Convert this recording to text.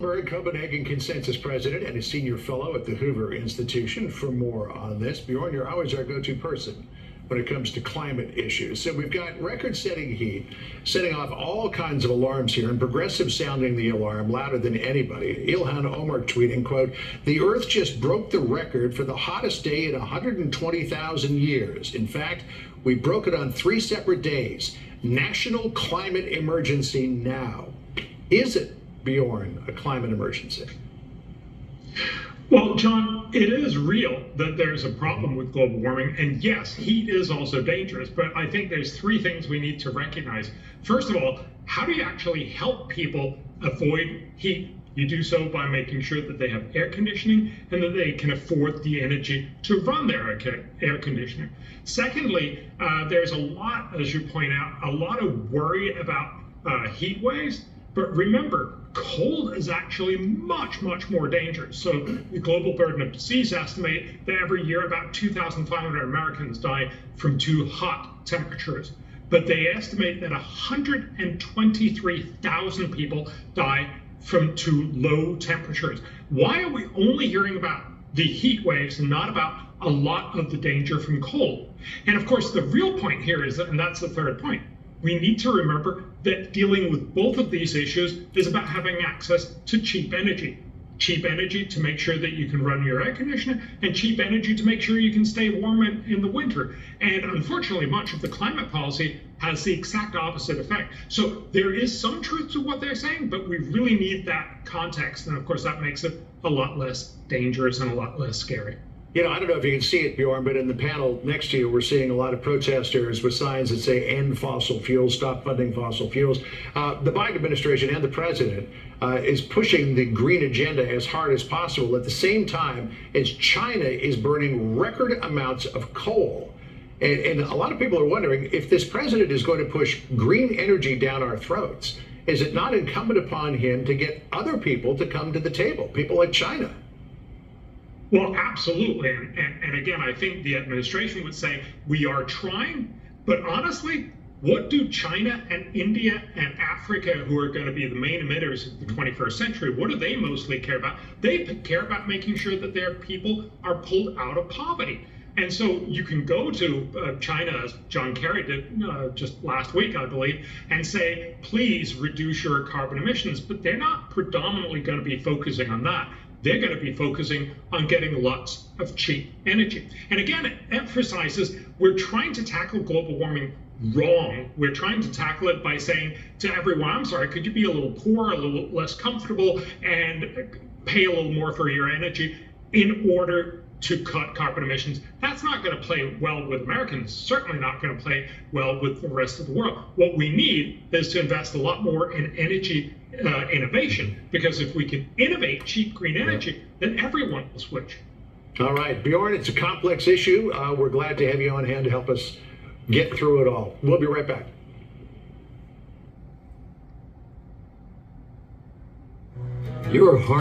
Copenhagen Consensus President and a senior fellow at the Hoover Institution. For more on this, Bjorn, you're always our go-to person when it comes to climate issues. So we've got record-setting heat, setting off all kinds of alarms here, and Progressive sounding the alarm louder than anybody. Ilhan Omar tweeting, quote, "The Earth just broke the record for the hottest day in 120,000 years. In fact, we broke it on 3 separate days. National climate emergency now." Is it, Bjorn, a climate emergency? Well, John, it is real that there's a problem with global warming. And yes, heat is also dangerous. But I think there's 3 things we need to recognize. First of all, how do you actually help people avoid heat? You do so by making sure that they have air conditioning and that they can afford the energy to run their air conditioning. Secondly, there's a lot, as you point out, a lot of worry about heat waves. But remember, cold is actually much, much more dangerous. So the Global Burden of Disease estimate that every year about 2,500 Americans die from too hot temperatures. But they estimate that 123,000 people die from too low temperatures. Why are we only hearing about the heat waves and not about a lot of the danger from cold? And of course, the real point here is that, and that's the third point, we need to remember that dealing with both of these issues is about having access to cheap energy. Cheap energy to make sure that you can run your air conditioner, and cheap energy to make sure you can stay warm in the winter. And unfortunately, much of the climate policy has the exact opposite effect. So there is some truth to what they're saying, but we really need that context. And of course, that makes it a lot less dangerous and a lot less scary. You know, I don't know if you can see it, Bjorn, but in the panel next to you, we're seeing a lot of protesters with signs that say end fossil fuels, stop funding fossil fuels. The Biden administration and the president is pushing the green agenda as hard as possible at the same time as China is burning record amounts of coal. And a lot of people are wondering if this president is going to push green energy down our throats. Is it not incumbent upon him to get other people to come to the table, people like China? Well, absolutely. And again, I think the administration would say we are trying, but honestly, what do China and India and Africa, who are going to be the main emitters of the 21st century, what do they mostly care about? They care about making sure that their people are pulled out of poverty. And so you can go to China, as John Kerry did just last week, I believe, and say, please reduce your carbon emissions. But they're not predominantly going to be focusing on that. They're going to be focusing on getting lots of cheap energy. And again, it emphasizes we're trying to tackle global warming wrong. We're trying to tackle it by saying to everyone, I'm sorry, could you be a little poorer, a little less comfortable, and pay a little more for your energy in order to cut carbon emissions? That's not going to play well with Americans, certainly not going to play well with the rest of the world. What we need is to invest a lot more in energy innovation, because if we can innovate cheap green energy, then everyone will switch. All right, Bjorn, it's a complex issue. We're glad to have you on hand to help us get through it all. We'll be right back. Your heart